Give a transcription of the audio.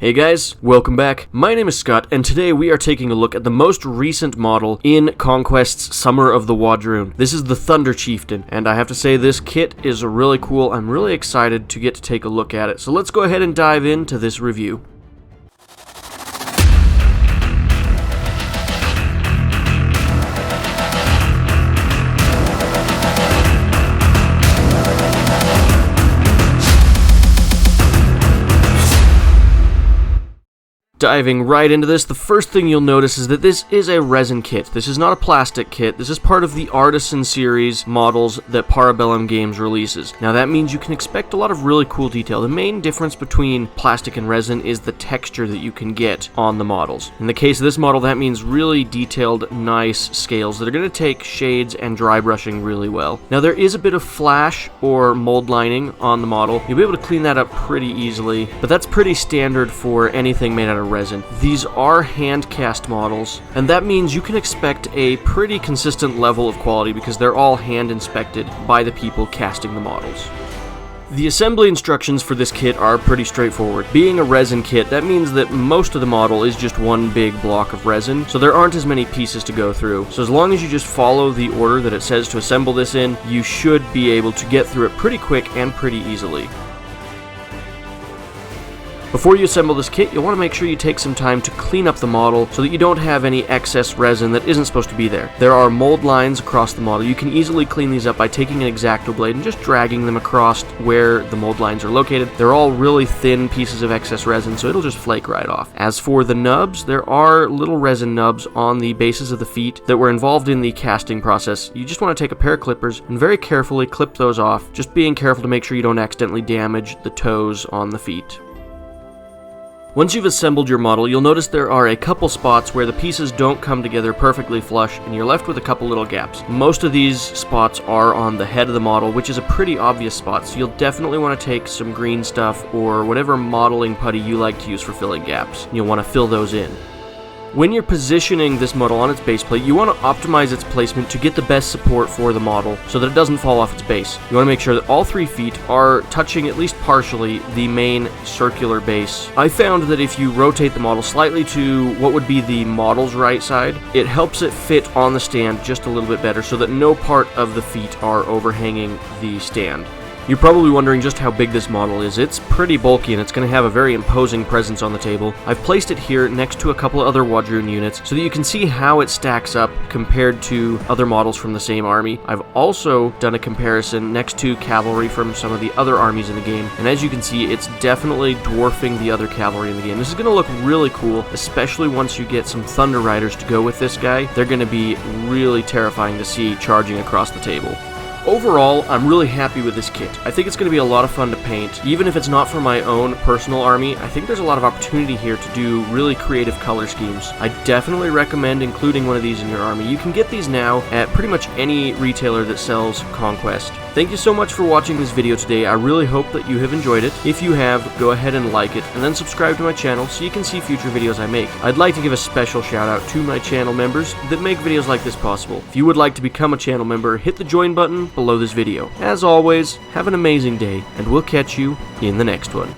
Hey guys, welcome back. My name is Scott, and today we are taking a look at the most recent model in Conquest's Summer of the Wadrhun. This is the Thunder Chieftain, and I have to say this kit is really cool. I'm really excited to get to take a look at it, so let's go ahead and dive into this review. Diving right into this, the first thing you'll notice is that this is a resin kit. This is not a plastic kit. This is part of the Artisan series models that Parabellum Games releases. Now that means you can expect a lot of really cool detail. The main difference between plastic and resin is the texture that you can get on the models. In the case of this model, that means really detailed, nice scales that are going to take shades and dry brushing really well. Now there is a bit of flash or mold lining on the model. You'll be able to clean that up pretty easily, but that's pretty standard for anything made out of resin. These are hand cast models, and that means you can expect a pretty consistent level of quality because they're all hand inspected by the people casting the models. The assembly instructions for this kit are pretty straightforward. Being a resin kit, that means that most of the model is just one big block of resin, so there aren't as many pieces to go through. So as long as you just follow the order that it says to assemble this in, you should be able to get through it pretty quick and pretty easily. Before you assemble this kit, you'll want to make sure you take some time to clean up the model so that you don't have any excess resin that isn't supposed to be there. There are mold lines across the model. You can easily clean these up by taking an X-Acto blade and just dragging them across where the mold lines are located. They're all really thin pieces of excess resin, so it'll just flake right off. As for the nubs, there are little resin nubs on the bases of the feet that were involved in the casting process. You just want to take a pair of clippers and very carefully clip those off, just being careful to make sure you don't accidentally damage the toes on the feet. Once you've assembled your model, you'll notice there are a couple spots where the pieces don't come together perfectly flush, and you're left with a couple little gaps. Most of these spots are on the head of the model, which is a pretty obvious spot, so you'll definitely want to take some green stuff or whatever modeling putty you like to use for filling gaps. You'll want to fill those in. When you're positioning this model on its base plate, you want to optimize its placement to get the best support for the model so that it doesn't fall off its base. You want to make sure that all 3 feet are touching at least partially the main circular base. I found that if you rotate the model slightly to what would be the model's right side, it helps it fit on the stand just a little bit better so that no part of the feet are overhanging the stand. You're probably wondering just how big this model is. It's pretty bulky and it's going to have a very imposing presence on the table. I've placed it here next to a couple of other Wadrhun units so that you can see how it stacks up compared to other models from the same army. I've also done a comparison next to cavalry from some of the other armies in the game, and as you can see, it's definitely dwarfing the other cavalry in the game. This is going to look really cool, especially once you get some Thunder Riders to go with this guy. They're going to be really terrifying to see charging across the table. Overall, I'm really happy with this kit. I think it's going to be a lot of fun to paint. Even if it's not for my own personal army, I think there's a lot of opportunity here to do really creative color schemes. I definitely recommend including one of these in your army. You can get these now at pretty much any retailer that sells Conquest. Thank you so much for watching this video today. I really hope that you have enjoyed it. If you have, go ahead and like it, and then subscribe to my channel so you can see future videos I make. I'd like to give a special shout out to my channel members that make videos like this possible. If you would like to become a channel member, hit the join button below this video. As always, have an amazing day, and we'll catch you in the next one.